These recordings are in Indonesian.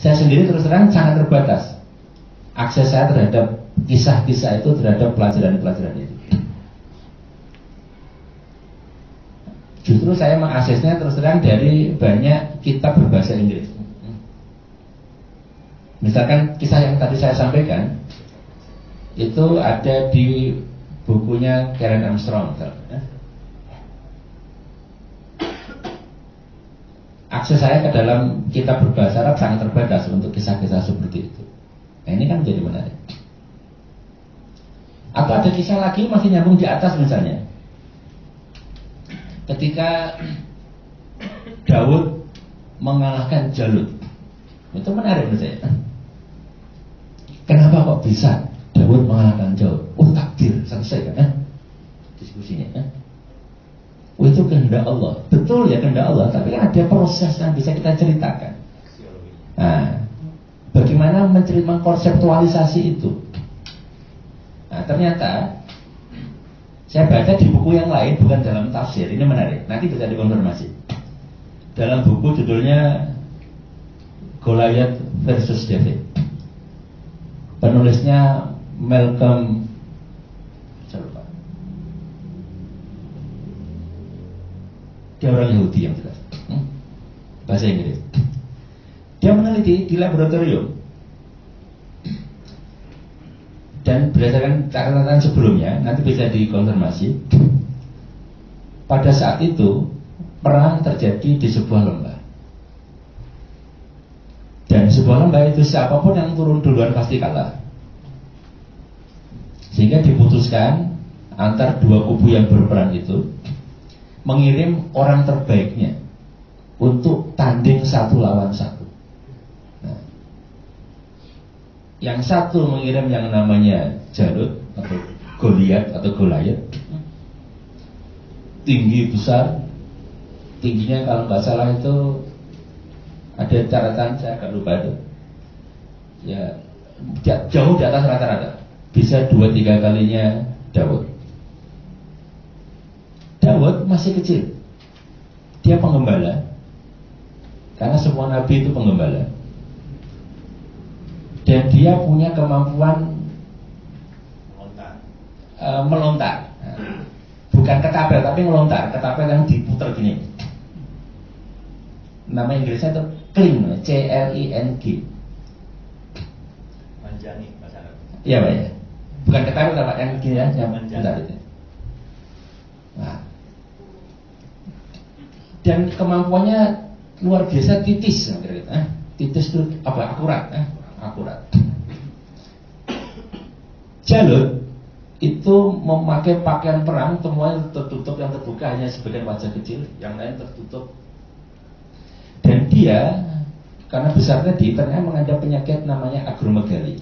Saya sendiri terus terang sangat terbatas akses saya terhadap kisah-kisah itu, terhadap pelajaran-pelajaran itu. Justru saya mengaksesnya terus terang dari banyak kitab berbahasa Inggris. Misalkan kisah yang tadi saya sampaikan itu ada di bukunya Karen Armstrong. Akses saya ke dalam kitab berbahasa Arab sangat terbatas untuk kisah-kisah seperti itu. Nah, ini kan menjadi menarik. Atau ada kisah lagi masih nyambung di atas misalnya. Ketika Daud mengalahkan Jalut, itu menarik menurut saya. Kenapa kok bisa Daud mengalahkan Jalut? Oh, takdir, selesai kan? Diskusinya. Oh, itu kehendak Allah. Betul ya, kehendak Allah, tapi ada proses yang bisa kita ceritakan. Nah, bagaimana mengkonseptualisasi itu? Nah, ternyata saya baca di buku yang lain, bukan dalam tafsir. Ini menarik, nanti bisa dikonfirmasi. Dalam buku judulnya Goliath versus David. Penulisnya Malcolm, saya lupa. Dia orang Yahudi yang jelas, bahasa Inggris. Dia meneliti di laboratorium, dan berdasarkan catatan sebelumnya, nanti bisa dikonfirmasi. Pada saat itu perang terjadi di sebuah lembah, dan sebuah lembah itu siapapun yang turun duluan pasti kalah. Sehingga diputuskan antar dua kubu yang berperang itu mengirim orang terbaiknya untuk tanding satu lawan satu. Nah, yang satu mengirim yang namanya Jalut atau Goliath atau Goliath, tinggi besar, tingginya kalau nggak salah itu ada catatan, saya agak lupa itu, ya jauh di atas rata-rata, bisa 2-3 kalinya Daud. Daud masih kecil, dia pengembala, karena semua nabi itu pengembala, dan dia punya kemampuan melontar, bukan ketapel tapi melontar, ketapel yang diputar gini. Nama Inggrisnya itu cling, C-L-I-N-G. Manjani bahasa Arab. Iya Pak ya, bukan ketapel Pak, yang gini ya, yang manjani. Nah, dan kemampuannya luar biasa, titis, titis itu apa? Akurat, akurat. Jalut itu memakai pakaian perang, semuanya tertutup, yang terbuka hanya sebagian wajah kecil, yang lain tertutup. Dan dia karena besarnya di tengah mengandung penyakit namanya agromegali.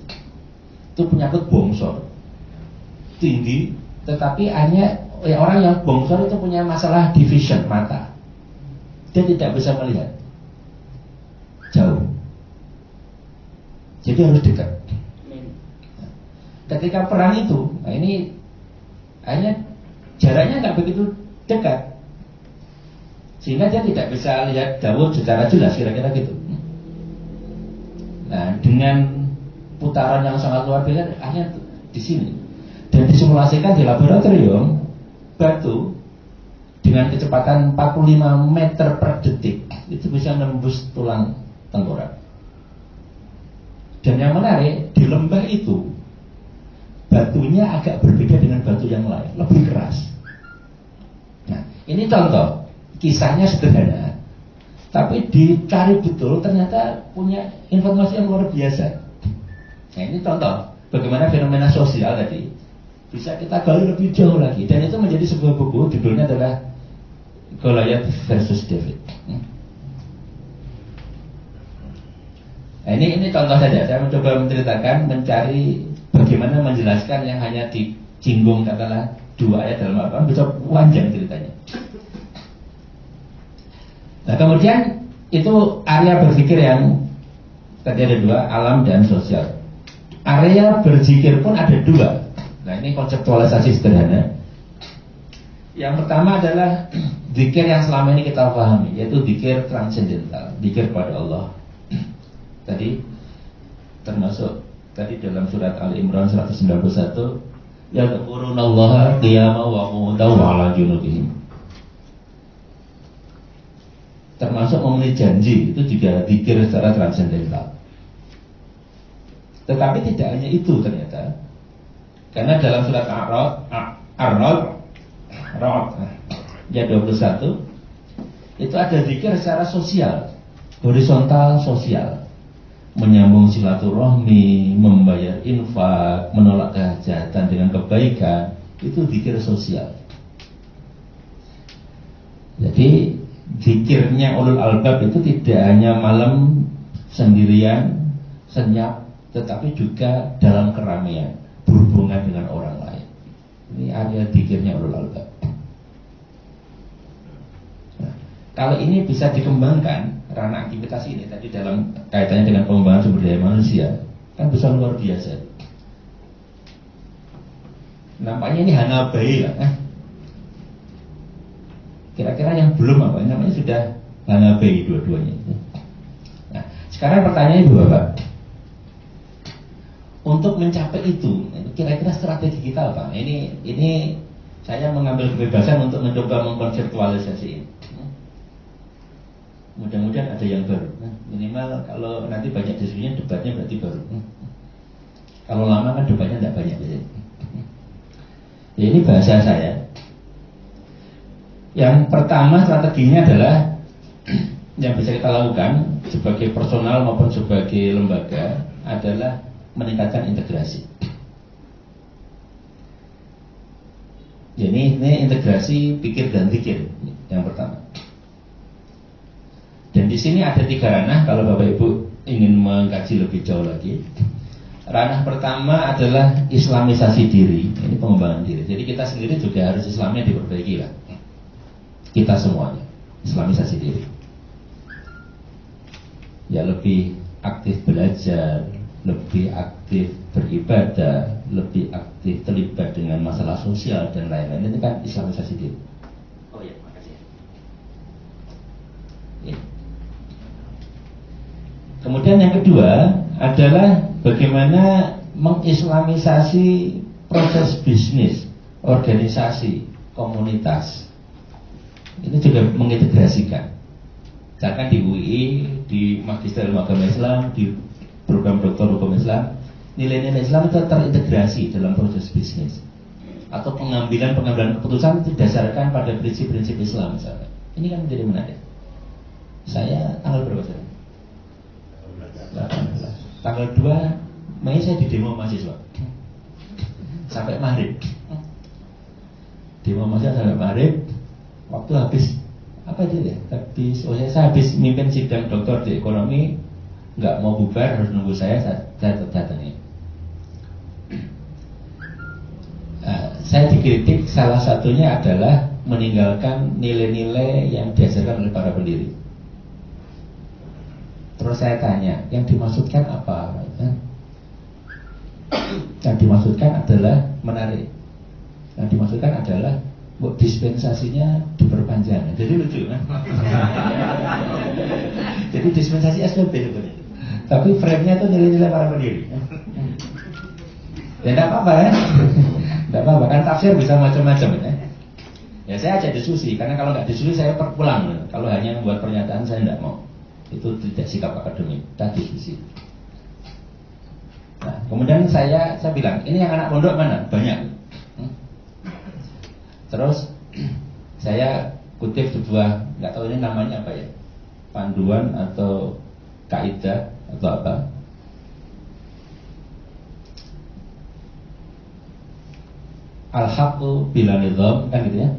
Itu penyakit bongsor, tinggi, tetapi hanya orang yang bongsor itu punya masalah division mata. Dia tidak bisa melihat jauh, jadi harus dekat. Ketika perang itu, nah ini hanya jaraknya nggak begitu dekat, sehingga dia tidak bisa lihat Daud secara jelas, kira-kira gitu. Nah, dengan putaran yang sangat luar biasa, hanya di sini, dan disimulasikan di laboratorium, batu dengan kecepatan 45 meter per detik itu bisa menembus tulang tengkorak. Dan yang menarik, di lembah itu batunya agak berbeda dengan batu yang lain, lebih keras. Nah, ini contoh, kisahnya sederhana, tapi dicari betul ternyata punya informasi yang luar biasa. Nah, ini contoh bagaimana fenomena sosial tadi bisa kita gali lebih jauh lagi, dan itu menjadi sebuah buku, judulnya adalah Goliath versus David. Nah, ini contoh saja. Saya mencoba menceritakan, mencari bagaimana menjelaskan yang hanya disinggung katakanlah 2 ayat dalam Al-Quran, bisa panjang ceritanya. Nah, kemudian itu area berpikir yang tadi ada 2, alam dan sosial. Area berzikir pun ada 2. Nah, ini konseptualisasi sederhana. Yang pertama adalah zikir yang selama ini kita pahami, yaitu zikir transendental, zikir pada Allah. tadi termasuk tadi dalam surat Al-Imran 191, yadhkurunallaha qiyaman wa qu'udan wa 'ala junubihim. Termasuk memenuhi janji itu juga zikir secara transendental. Tetapi tidak hanya itu ternyata, karena dalam surat Ar-Ra'd ya 21 itu ada zikir secara sosial, horizontal sosial, menyambung silaturahmi, membayar infak, menolak kejahatan dengan kebaikan, itu zikir sosial. Jadi zikirnya ulul albab itu tidak hanya malam sendirian, senyap, tetapi juga dalam keramaian, berhubungan dengan orang lain. Ini area zikirnya ulul albab. Nah, kalau ini bisa dikembangkan, ranah aktivitas ini tadi dalam kaitannya dengan pengembangan sumber daya manusia, kan bisa luar biasa. Nampaknya ini hanabai lah. Kira-kira yang belum apa? Namanya sudah hanabai dua-duanya. Nah, sekarang pertanyaannya dua, Pak. Untuk mencapai itu, kira-kira strategi kita apa? Ini saya mengambil kebebasan untuk mencoba mengkonseptualisasi ini. Mudah-mudahan ada yang baru. Minimal kalau nanti banyak diskusinya, debatnya berarti baru. Kalau lama kan debatnya tidak banyak. Ya, ini bahasa saya. Yang pertama strateginya adalah yang bisa kita lakukan sebagai personal maupun sebagai lembaga adalah meningkatkan integrasi. Jadi ini integrasi pikir dan zikir yang pertama. Dan di sini ada 3 ranah kalau Bapak Ibu ingin mengkaji lebih jauh lagi. Ranah pertama adalah islamisasi diri, ini pengembangan diri. Jadi kita sendiri juga harus Islamnya diperbaiki lah. Kita semuanya islamisasi diri. Ya lebih aktif belajar, lebih aktif beribadah, lebih aktif terlibat dengan masalah sosial dan lain-lain. Itu kan islamisasi diri. Oh ya, makasih. Ya. Kemudian yang kedua adalah bagaimana mengislamisasi proses bisnis, organisasi, komunitas. Ini juga mengintegrasikan. Misalkan di UI, di Magister Ilmu Agama Islam, di program Doktor Hukum Islam, nilai-nilai Islam itu terintegrasi dalam proses bisnis. Atau pengambilan keputusan itu didasarkan pada prinsip-prinsip Islam misalnya. Ini kan menjadi menarik. Saya tanggal berapa sekarang? 18. Tanggal 2 Mei saya di demo mahasiswa sampai maghrib. Demo mahasiswa sampai maghrib. Waktu habis apa itu ya? Saya habis mimpin sidang doktor di ekonomi, nggak mau bubar, harus nunggu saya datangnya. Saya dikritik salah satunya adalah meninggalkan nilai-nilai yang diajarkan oleh para pendiri. Terus saya tanya, yang dimaksudkan apa? Yang dimaksudkan adalah menarik. Yang dimaksudkan adalah dispensasinya diperpanjang. Jadi lucu kan? Jadi dispensasi SPP sebenarnya. Tapi frame-nya itu nilai-nilai para pendiri. Ya tidak apa-apa ya. Tidak apa-apa, kan tafsir bisa macam-macam ya. Ya saya ajak diskusi, karena kalau nggak diskusi saya perpulang. Kalau hanya membuat pernyataan saya tidak mau. Itu tidak sikap akademik, kita diskusi. Nah, kemudian saya bilang, ini yang anak pondok mana? Banyak. Terus saya kutip sebuah, nggak tahu ini namanya apa ya, panduan atau kaidah atau apa. Al-haqqu bila nizam, kan gitu ya.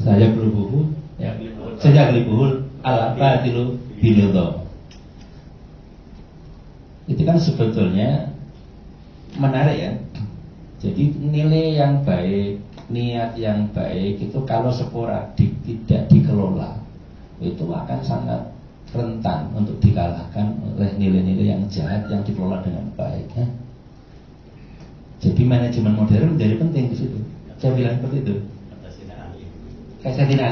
Saya kelubuhu, ya, saya kelubuhul al-batilu bila nizam. Itu kan sebetulnya menarik ya. Jadi nilai yang baik, niat yang baik itu kalau sporadik tidak dikelola, itu akan sangat rentan untuk dikalahkan oleh nilai-nilai yang jahat yang dikelola dengan baik ya. Jadi manajemen modern menjadi penting di situ. Saya bilang seperti itu. Kayak Sayyidina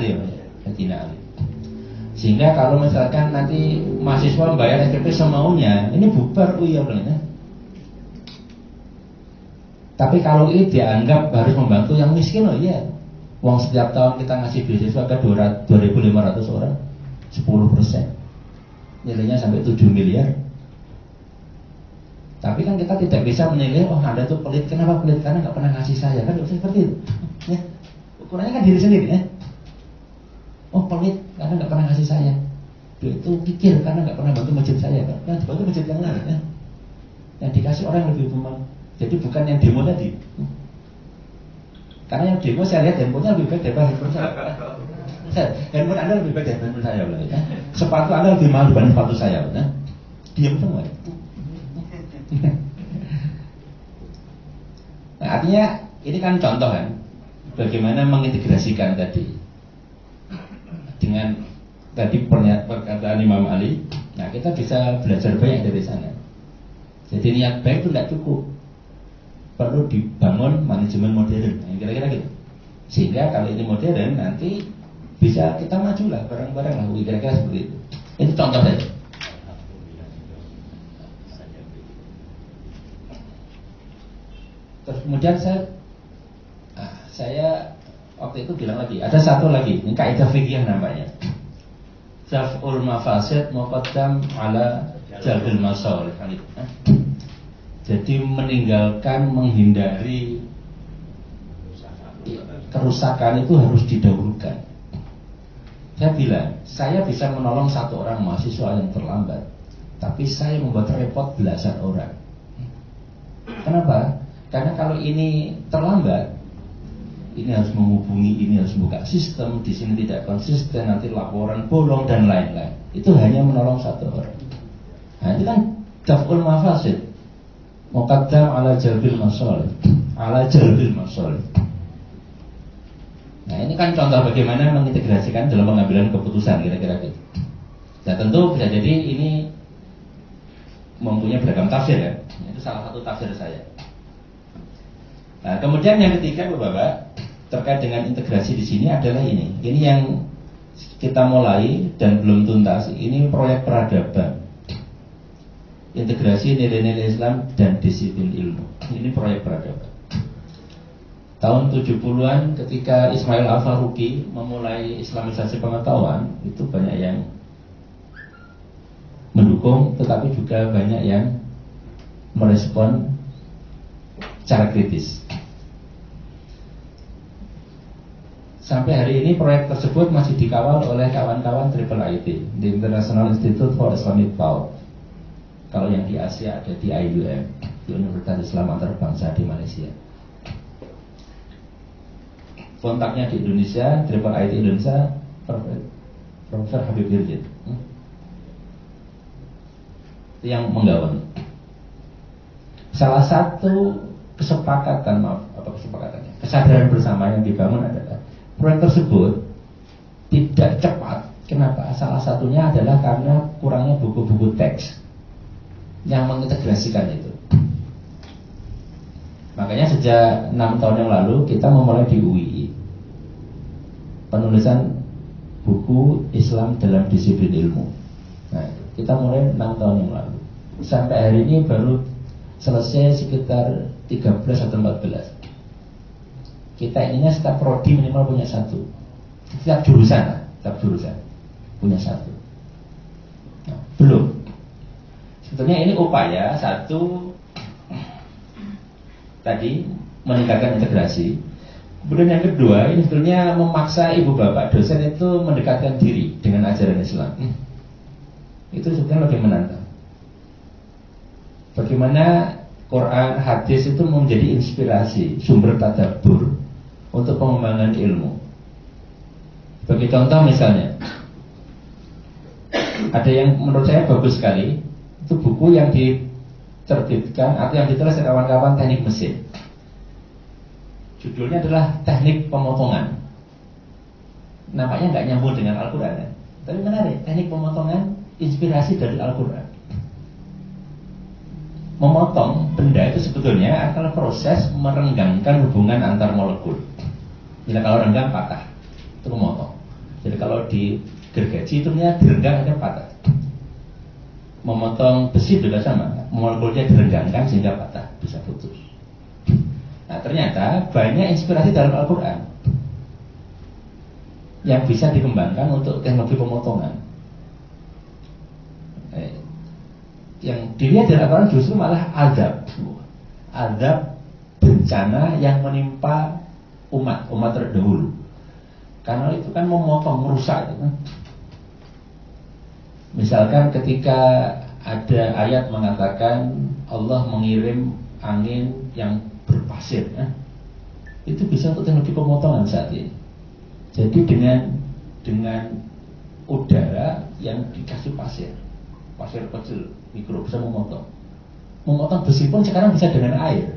Ali. Sehingga kalau misalkan nanti mahasiswa membayar SPP semaunya, ini bubar ya belum. Tapi kalau ini dianggap harus membantu yang miskin, oh iya. Uang setiap tahun kita ngasih beasiswa ke 2.500 orang, 10%, nilainya sampai 7 miliar. Tapi kan kita tidak bisa menilai, oh Anda tuh pelit, kenapa pelit? Karena nggak pernah ngasih saya, kan nggak bisa seperti itu. Ya. Ukurannya kan diri sendiri, ya. Oh pelit karena nggak pernah ngasih saya. Dia itu pikir karena nggak pernah bantu masjid saya, kan? Yang dibantu masjid yang lain, ya. Yang dikasih orang yang lebih memang. Jadi bukan yang demo tadi. Karena yang demo saya lihat handphonenya lebih baik daripada handphone saya. Handphone Anda lebih baik daripada handphone saya, ya. Sepatu Anda lebih mahal dibanding sepatu saya, ya. Diam semua. Ya. Nah, artinya ini kan contoh kan bagaimana mengintegrasikan tadi dengan tadi perkataan Imam Ali. Nah, kita bisa belajar banyak dari sana. Jadi niat baik itu tidak cukup, perlu dibangun manajemen modern. Nah, kira-kira gitu. Sehingga kalau ini modern nanti bisa kita maju lah bareng-bareng lah. Kira-kira seperti itu. Itu contoh saja. Terus kemudian saya waktu itu bilang lagi, ada satu lagi, ini kaidah fikih namanya. Daf'ul mafasid muqaddam ala jalbil masalih. Jadi meninggalkan, menghindari kerusakan itu harus didahulukan. Saya bilang, saya bisa menolong satu orang mahasiswa yang terlambat, tapi saya membuat repot belasan orang. Kenapa? Karena kalau ini terlambat, ini harus menghubungi, ini harus buka sistem, di sini tidak konsisten, nanti laporan bolong dan lain-lain. Itu hanya menolong satu orang. Nah, itu kan daf'ul mafasid muqaddam ala jalbil masalih. Ala jalbil masalih. Nah, ini kan contoh bagaimana mengintegrasikan dalam pengambilan keputusan kira-kira gitu. Nah, tentu bisa jadi ini mempunyai beragam tafsir ya. Itu salah satu tafsir saya. Nah, kemudian yang ketiga Bapak, terkait dengan integrasi di sini adalah ini. Ini yang kita mulai dan belum tuntas. Ini proyek peradaban. Integrasi nilai-nilai Islam dan disiplin ilmu. Ini proyek peradaban. Tahun 70-an ketika Ismail Al-Faruqi memulai Islamisasi pengetahuan, itu banyak yang mendukung, tetapi juga banyak yang merespon secara kritis. Sampai hari ini proyek tersebut masih dikawal oleh kawan-kawan IIIT, di International Institute for Islamic Thought. Kalau yang di Asia ada di IUM, di Universitas Islam Antarabangsa di Malaysia. Kontaknya di Indonesia, IIIT Indonesia, Profesor Habib Hirjit. Itu yang menggawangi. Salah satu kesepakatan, kesadaran bersama yang dibangun adalah proyek tersebut tidak cepat. Kenapa? Salah satunya adalah karena kurangnya buku-buku teks yang mengintegrasikan itu. Makanya sejak 6 tahun yang lalu kita memulai di UII penulisan buku Islam dalam disiplin ilmu. Nah, kita mulai 6 tahun yang lalu. Sampai hari ini baru selesai sekitar 13 atau 14. Kita ininya setiap prodi minimal punya satu. Setiap jurusan punya satu. Nah, belum. Sebetulnya ini upaya satu tadi meningkatkan integrasi. Kemudian yang kedua, ini sebetulnya memaksa ibu bapak dosen itu mendekatkan diri dengan ajaran Islam. Itu sebetulnya lebih menantang. Bagaimana Quran, hadis itu menjadi inspirasi, sumber tadabbur untuk pengembangan ilmu. Bagi contoh misalnya, ada yang menurut saya bagus sekali, itu buku yang diterbitkan atau yang ditulis oleh kawan-kawan teknik mesin. Judulnya adalah Teknik Pemotongan. Nampaknya nggak nyambung dengan Al-Quran ya? Tapi menarik, teknik pemotongan inspirasi dari Al-Quran. Memotong benda itu sebetulnya adalah proses merenggangkan hubungan antar molekul. Bila kalau renggang patah, itu memotong. Jadi kalau gergaji itu direnggang akan patah. Memotong besi juga sama, molekulnya direnggangkan sehingga patah, bisa putus. Nah ternyata banyak inspirasi dalam Al-Quran yang bisa dikembangkan untuk teknologi pemotongan. Yang dilihat dari Al-Quran justru malah azab bencana yang menimpa umat terdahulu. Karena itu kan memotong, merusak itu kan. Misalkan ketika ada ayat mengatakan Allah mengirim angin yang berpasir, itu bisa untuk teknologi pemotongan saat ini. Jadi dengan udara yang dikasih pasir kecil, mikro, bisa memotong besi pun sekarang bisa dengan air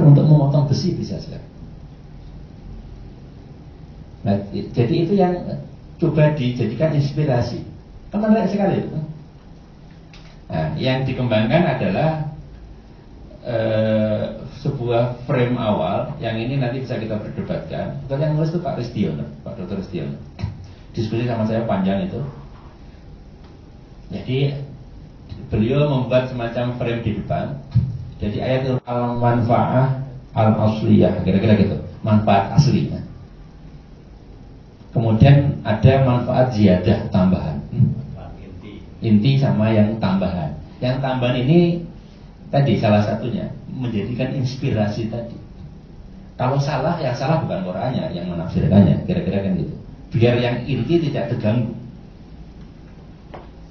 untuk memotong besi bisa sekarang. Nah, jadi itu yang coba dijadikan inspirasi. Kan menarik sekali itu. Nah, yang dikembangkan adalah sebuah frame awal yang ini nanti bisa kita perdebatkan. Kalau yang nulis itu Pak Dr. Ristiono. Diskusi sama saya panjang itu. Jadi beliau membuat semacam frame di depan. Jadi ayat al-manfa'ah al-asliyah, kira-kira gitu, manfaat asli. Kemudian ada manfaat ziyadah, tambahan. Inti sama yang tambahan. Yang tambahan ini tadi salah satunya menjadikan inspirasi tadi. Kalau salah, yang salah bukan Qur'annya yang menafsirkannya, kira-kira kan gitu. Biar yang inti tidak terganggu.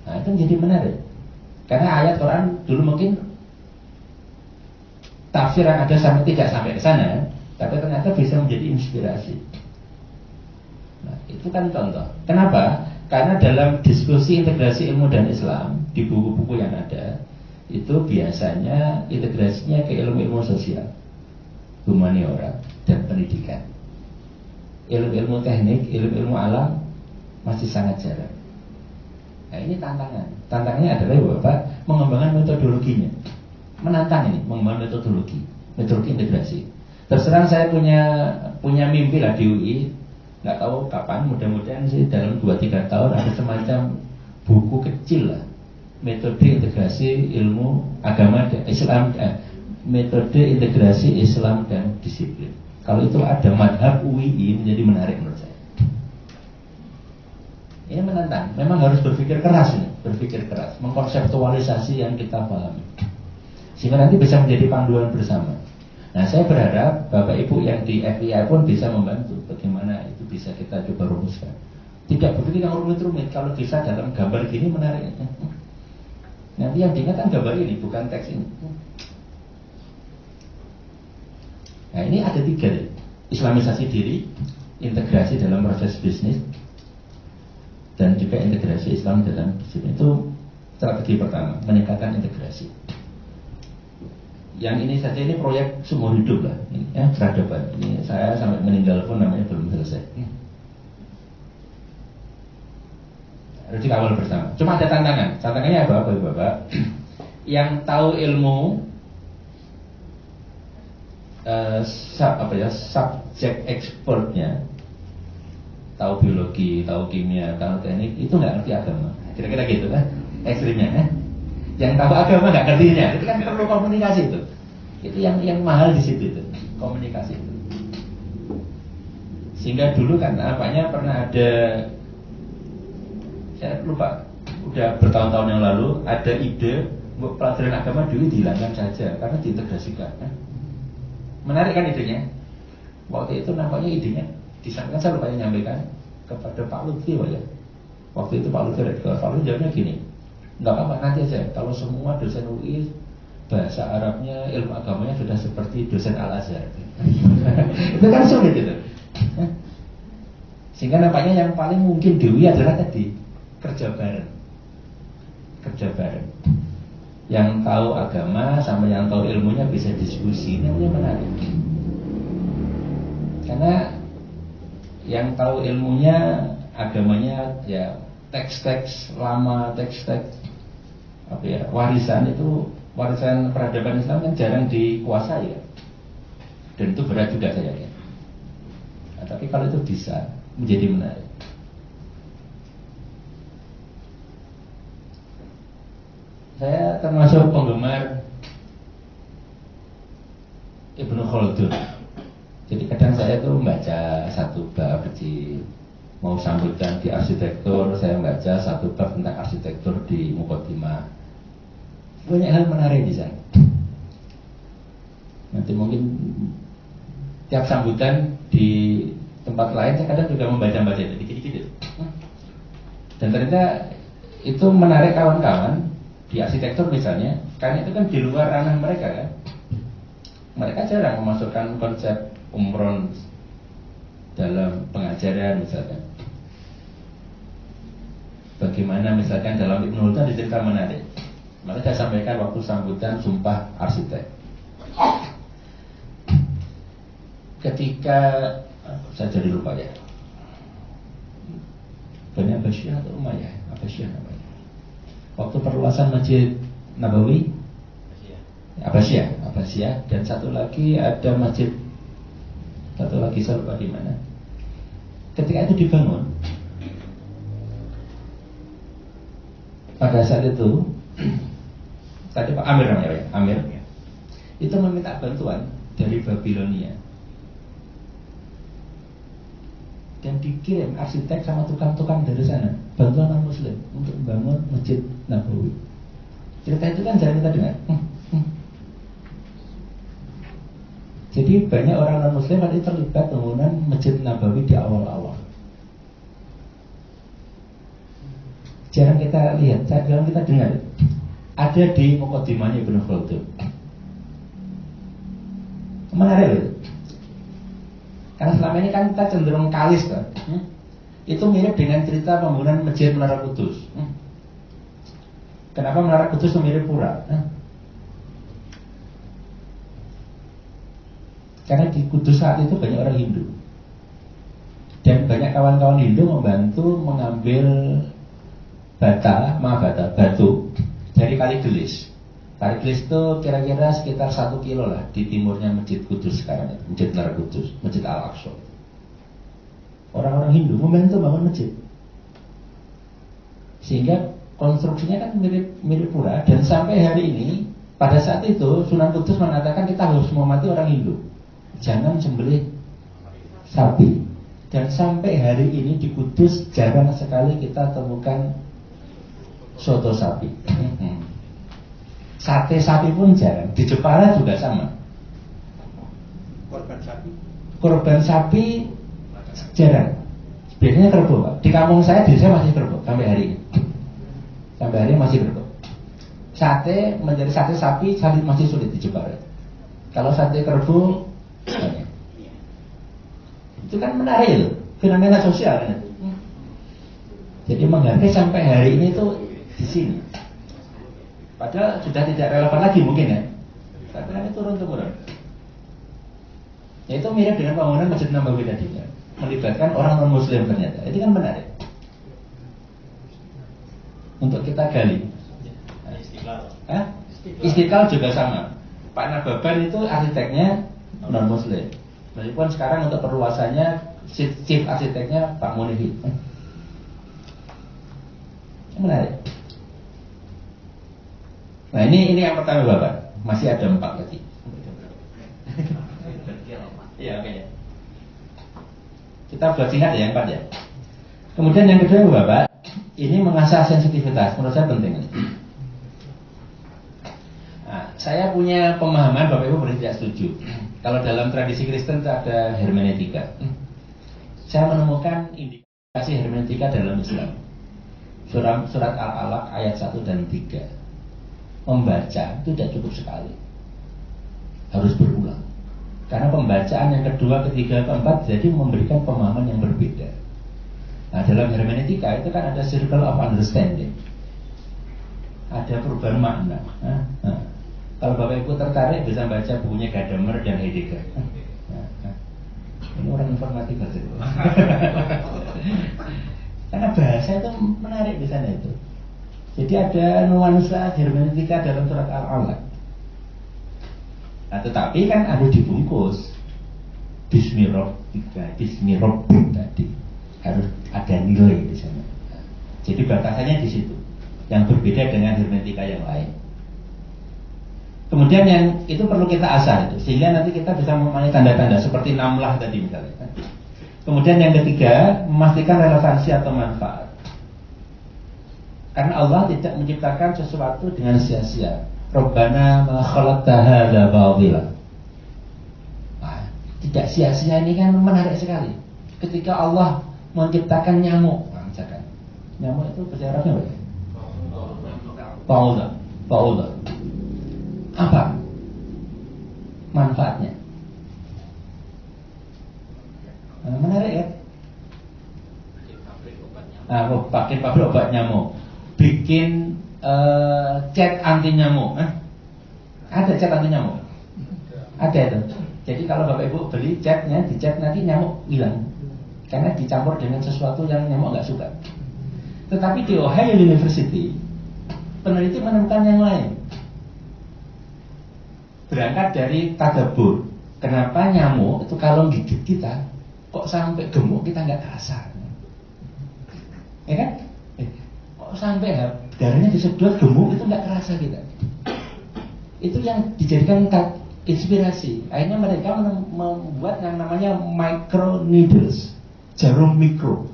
Nah itu menjadi menarik. Karena ayat Quran dulu mungkin tafsir yang ada tidak sampai ke sana, tapi ternyata bisa menjadi inspirasi. Nah, itu kan contoh. Kenapa? Karena dalam diskusi integrasi ilmu dan Islam di buku-buku yang ada, itu biasanya integrasinya ke ilmu-ilmu sosial, humaniora, dan pendidikan. Ilmu-ilmu teknik, ilmu-ilmu alam masih sangat jarang. Nah ini tantangan. Tantangannya adalah Bapak mengembangkan metodologinya. Menantang ini, mengembangkan metodologi integrasi. Terserah saya punya mimpi lah di UI. Nggak tahu kapan, mudah-mudahan sih dalam 2-3 tahun ada semacam buku kecil lah, metode integrasi ilmu agama dan Islam, metode integrasi Islam dan disiplin. Kalau itu ada madhab UI menjadi menarik menurut saya. Ini menantang, memang harus berpikir keras ini, mengkonseptualisasi yang kita pahami, sehingga nanti bisa menjadi panduan bersama. Nah saya berharap Bapak Ibu yang di FII pun bisa membantu bagaimana itu bisa kita coba rumuskan. Tidak berpikir yang rumit-rumit, kalau bisa dalam gambar gini menarik. Nanti yang diingat kan gambar ini, bukan teks ini. Nah ini ada 3, Islamisasi diri, integrasi dalam proses bisnis, dan juga integrasi Islam dalam disiplin. Itu strategi pertama, meningkatkan integrasi. Yang ini saja ini proyek seumur hidup lah, ini, ya, peradaban. Ini saya sampai meninggal pun namanya belum selesai. Harus dikawal bersama. Cuma ada tantangan. Tantangannya apa Bapak? Yang tahu ilmu subjek expertnya, tahu biologi, tahu kimia, tahu teknik, itu nggak ngerti agama. Kira-kira gitu kan? Ekstrimnya, kan? Yang tahu agama nggak ngertinya, itu kan perlu komunikasi itu. Itu yang mahal di situ itu, komunikasi itu. Sehingga dulu kan nampaknya pernah ada, saya lupa, udah bertahun-tahun yang lalu ada ide untuk pelajaran agama dulu dihilangkan saja karena diintegrasikan. Kan? Menarik kan idenya? Waktu itu nampaknya idenya disampaikan, saya lupa menyampaikan kepada Pak Lutfi ya. Waktu itu Pak Lutfi jawabnya gini, nggak apa-apa nanti aja. Kalau semua dosen UI bahasa Arabnya, ilmu agamanya sudah seperti dosen Al-Azhar. Itu kan sulit itu. Sehingga nampaknya yang paling mungkin di UI adalah tadi kerja bareng. Yang tahu agama sama yang tahu ilmunya bisa diskusi, ini yang menarik. Karena yang tahu ilmunya, agamanya ya teks-teks lama, teks-teks apa ya, warisan peradaban Islam kan jarang dikuasai ya. Dan itu berat juga saya yakin. Nah, tapi kalau itu bisa menjadi menarik. Saya termasuk penggemar Ibnu Khaldun. Jadi kadang saya tuh membaca satu bab di mau sambutan di arsitektur, saya membaca satu bab tentang arsitektur di Muqaddimah. Banyak hal menarik di sana. Nanti mungkin tiap sambutan di tempat lain saya kadang juga membaca-baca dikit-dikit. Dan ternyata itu menarik kawan-kawan di arsitektur misalnya, karena itu kan di luar ranah mereka kan. Mereka jarang memasukkan konsep umron dalam pengajaran misalkan. Bagaimana misalkan dalam Ibnu Khaldun ada cerita menarik. Maka saya sampaikan waktu sambutan sumpah arsitek. Ketika saya jadi lupa ya, Bani Abbasiyah atau Umayyah, Abbasiyah namanya. Waktu perluasan Masjid Nabawi, Abbasiyah, dan satu lagi ada masjid, satu lagi saya lupa di mana. Ketika itu dibangun, pada saat itu, tadi Pak Amir namanya ya, Amir, itu meminta bantuan dari Babilonia. Dan dikirim arsitek sama tukang-tukang dari sana, bantuan non muslim untuk membangun Masjid Nabawi. Cerita itu kan jarang kita dengar. Jadi banyak orang non muslim yang terlibat pembangunan Masjid Nabawi di awal-awal. Jarang kita lihat, jarang kita dengar. Ada di Muqaddimahnya Ibnu Khaldun. Menarik loh. Karena selama ini kan kita cenderung kalis kan. Itu mirip dengan cerita pembangunan Masjid Menara Kudus. Kenapa Menara Kudus itu mirip pura? Karena di Kudus saat itu banyak orang Hindu. Dan banyak kawan-kawan Hindu membantu mengambil batu dari Kali Gelis. Kali Gelis itu kira-kira sekitar 1 kilo lah di timurnya Masjid Kudus sekarang, Masjid Menara Kudus, Masjid Al-Aqsa. Orang-orang Hindu membantu bangun masjid, sehingga konstruksinya kan mirip pura. Dan sampai hari ini, pada saat itu Sunan Kudus mengatakan kita harus menghormati orang Hindu, jangan sembelih sapi. Dan sampai hari ini di Kudus jarang sekali kita temukan soto sapi. Sate sapi pun jarang. Di Jepara juga sama. Korban sapi jarang. Biasanya kerbau, Pak. Di kampung saya, di saya masih kerbau sampai hari ini. Sampai hari ini masih kerbau. Sate menjadi sate sapi masih sulit di Jepara. Kalau sate kerbau banyak. Itu kan menarik loh, fenomena sosial kan. Jadi menghargai sampai hari ini itu di sini. Padahal sudah tidak relevan lagi mungkin ya. Tapi kan itu turun-temurun. Ya itu mirip dengan pembangunan Masjid Nabawi tadi ya. Melibatkan orang non-muslim ternyata. Itu kan menarik untuk kita gali. Istiqlal juga sama. Pak Nababan itu arsiteknya non-muslim. Meskipun sekarang untuk perluasannya chief arsiteknya Pak Munihi. Menarik. Nah ini yang pertama Bapak. Masih ada 4 lagi. Iya oke ya. Kita buat singkat ya yang 4 ya. Kemudian yang kedua Bapak, ini mengasah sensitivitas. Menurut saya penting. Nah, saya punya pemahaman, Bapak Ibu boleh tidak setuju. Kalau dalam tradisi Kristen itu ada hermeneutika. Saya menemukan indikasi hermeneutika dalam Islam. Surat Al-Alaq ayat 1 dan 3. Membaca itu tidak cukup sekali, harus berulang. Karena pembacaan yang kedua, ketiga, keempat jadi memberikan pemahaman yang berbeda. Nah dalam hermeneutika itu kan ada circle of understanding, ada perubahan makna. Kalau Bapak Ibu tertarik bisa baca bukunya Gadamer dan Heidegger. Ini orang informatika sih. Karena bahasa itu menarik di sana itu. Jadi ada nuansa hermeneutika dalam surat Al-Alaq. Nah, tetapi kan ada dibungkus Bismillahirrahmanirrahim tadi harus ada nilai di sana. Jadi batasannya di situ. yang berbeda dengan hermetika yang lain. Kemudian yang itu perlu kita asah itu, sehingga nanti kita bisa memahami tanda-tanda seperti namlah tadi misalnya. Kemudian yang ketiga, memastikan relevansi atau manfaat. Karena Allah tidak menciptakan sesuatu dengan sia-sia. Rabbana ma khalaqta hadza batila. Tidak sia-sia ini kan menarik sekali. Ketika Allah menciptakan nyamuk, misalkan nyamuk itu bahasa Arabnya apa? Pauda. Apa manfaatnya? Menarik ya? Pakai pabrik obat nyamuk, bikin cat anti nyamuk. Ada cat anti nyamuk? Ada itu. Jadi kalau Bapak Ibu beli catnya, dicat nanti nyamuk hilang, karena dicampur dengan sesuatu yang nyamuk nggak suka. Tetapi di Ohio University, peneliti menemukan yang lain. Berangkat dari tadabbur, kenapa nyamuk itu kalau gigit kita kok sampai gemuk kita nggak kerasa, ya kan? Kok sampai darahnya disedot gemuk itu nggak kerasa kita. Itu yang dijadikan inspirasi. Akhirnya mereka membuat yang namanya micro needles, jarum mikro,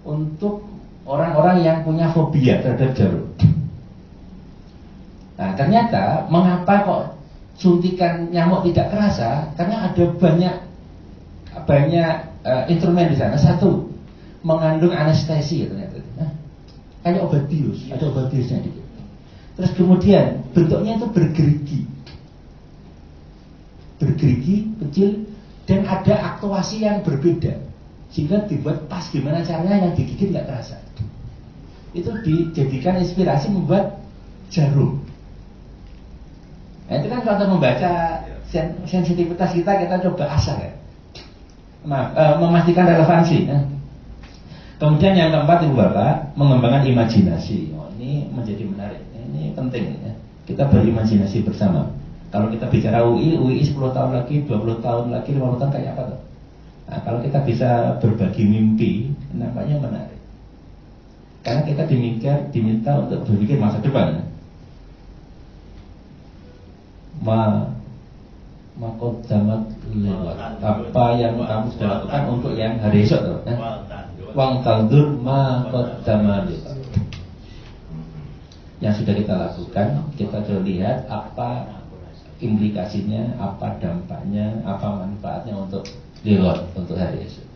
untuk orang-orang yang punya fobia terhadap jarum. Nah, ternyata mengapa kok suntikan nyamuk tidak kerasa? Karena ada banyak instrumen di sana. Satu, mengandung anestesi ternyata. Kayak obat bius, ada obat biusnya dikit. Terus kemudian bentuknya itu bergerigi kecil, dan ada aktuasi yang berbeda, sehingga dibuat pas gimana caranya yang digigit nggak terasa. Itu dijadikan inspirasi membuat jarum. Nah, itu kan kalau membaca sensitivitas kita coba asah ya. Memastikan relevansi. Kemudian yang keempat Ibu Bapak, mengembangkan imajinasi. Ini menjadi menarik. Ini penting ya. Kita berimajinasi bersama. Kalau kita bicara UI 10 tahun lagi, 20 tahun lagi, 50 tahun kayak apa tuh? Nah, kalau kita bisa berbagi mimpi, namanya menarik. Karena kita diminta untuk berpikir masa depan. Makodamat lewat apa yang kamu sudah lakukan untuk yang hari esok tuh. Wang tandur makodamat lewat. Yang sudah kita lakukan, kita coba lihat apa implikasinya, apa dampaknya, apa manfaatnya untuk lewat, untuk hari esok.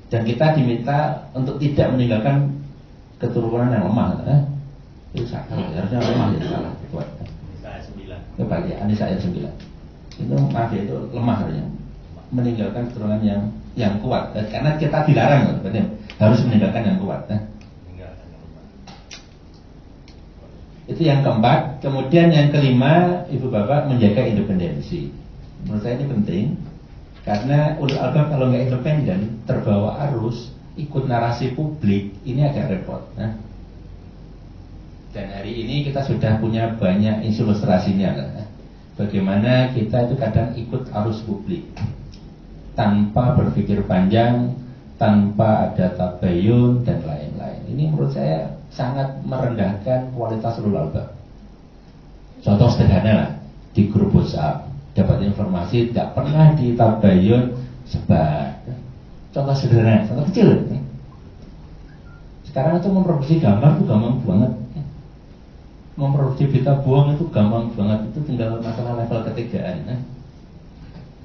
Dan kita diminta untuk tidak meninggalkan keturunan yang lemah. Itu salah, harusnya lemah ya, salah kuat. Coba ya, Anisa ayat 9. Itu maaf ya, itu lemah harusnya. Meninggalkan keturunan yang kuat. Karena kita dilarang, betul, harus meninggalkan yang kuat. Itu yang keempat. Kemudian yang kelima, Ibu Bapak, menjaga independensi. Menurut saya ini penting, karena ulul albab kalau nggak independen, terbawa arus, ikut narasi publik, ini agak repot. Dan hari ini kita sudah punya banyak ilustrasinya. Bagaimana kita itu kadang ikut arus publik tanpa berpikir panjang, tanpa ada tabayun dan lain-lain. Ini menurut saya sangat merendahkan kualitas ulul albab. Contoh sederhana lah, di grup WhatsApp dapat informasi tidak pernah ditabayun sebar. Contoh sederhana, contoh kecil. Sekarang itu memproduksi gambar itu gampang banget. Memproduksi berita bohong itu gampang banget. Itu tinggal masalah level ketigaan.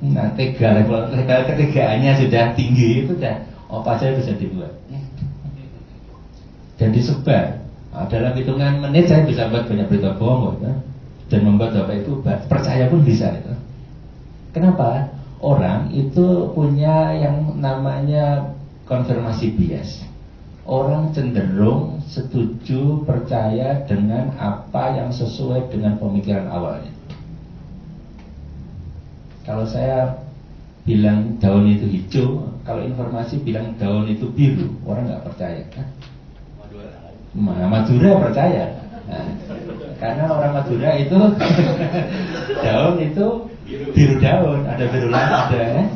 Nah, level ketigaannya sudah tinggi, itu sudah apa saja bisa dibuat dan disebar. Dalam hitungan menit saya bisa buat banyak berita bohong dan membuat Bapak itu percaya pun bisa. Kenapa? Orang itu punya yang namanya konfirmasi bias. Orang cenderung setuju, percaya dengan apa yang sesuai dengan pemikiran awalnya. Kalau saya bilang daun itu hijau, kalau informasi bilang daun itu biru, orang nggak percaya. Madura percaya. Nah, karena orang Madura itu daun itu biru daun, ada biru lampu ada.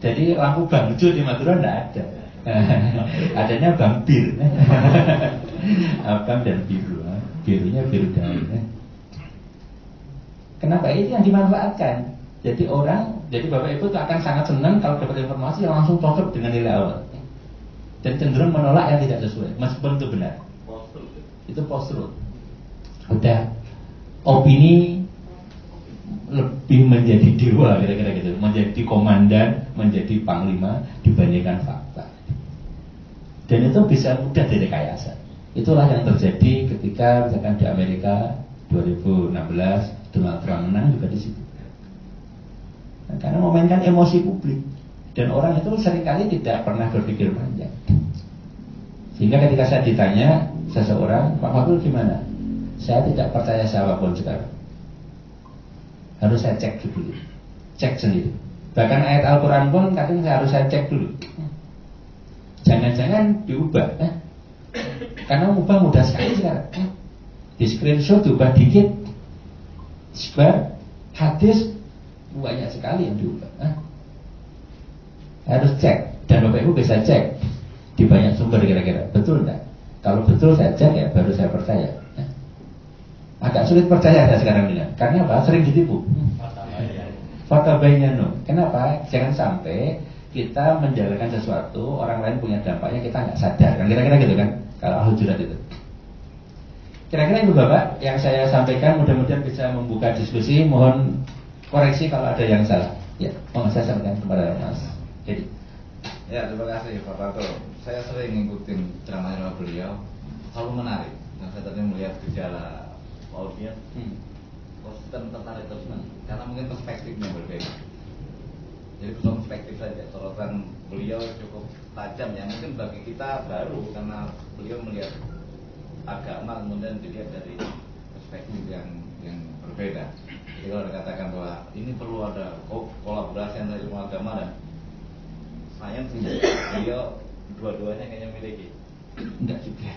Jadi lampu bangjo di Madura tidak ada. Adanya Bang Bir. Abang dan biru. Birunya biru daun. Kenapa? Itu yang dimanfaatkan. Jadi Bapak Ibu itu akan sangat senang kalau dapat informasi yang langsung cocok dengan nilai awal. Dan cenderung menolak yang tidak sesuai, meskipun itu benar. Itu post-truth. Udah opini lebih menjadi dewa kira-kira gitu, menjadi komandan, menjadi panglima dibandingkan fakta. Dan itu bisa mudah direkayasa. Itulah yang terjadi ketika misalkan di Amerika 2016 Donald Trump menang juga di situ. Nah, karena memainkan emosi publik dan orang itu seringkali tidak pernah berpikir panjang. Sehingga ketika saya ditanya seseorang, Pak Fakul gimana? Saya tidak percaya siapapun sekarang. Harus saya cek dulu, cek sendiri. Bahkan ayat Al-Quran pun kadang harus saya cek dulu. Jangan-jangan diubah, karena ubah mudah sekali sekarang. Di screenshot diubah dikit, sebar hadis banyak sekali yang diubah. Harus cek, dan Bapak Ibu bisa cek di banyak sumber kira-kira betul enggak? Kalau betul saya cek ya baru saya percaya. Agak sulit percaya ya sekarang ini. Karena apa? Sering ditipu. Fatabayyanu. Kenapa? Jangan sampai kita menjalankan sesuatu orang lain punya dampaknya kita nggak sadar. Kan kira-kira gitu kan? Kalau Al-Hujurat itu. Kira-kira itu Bapak yang saya sampaikan mudah-mudahan bisa membuka diskusi. Mohon koreksi kalau ada yang salah. Ya, mohon saya sampaikan kepada Mas. Jadi. Ya, terima kasih Pak Pato. Saya sering ngikutin ceramahnya beliau, selalu menarik. Nah, saya tadi melihat gejala audiens, konsisten tertarik terus karena mungkin perspektifnya berbeda. Jadi perspektif saja, sorotan beliau cukup tajam ya. Mungkin bagi kita baru karena beliau melihat agama kemudian dilihat dari perspektif yang berbeda. Jadi kalau dikatakan bahwa ini perlu ada kolaborasi antara ilmu agama dan sains, beliau dua-duanya kayaknya miliki. Enggak juga.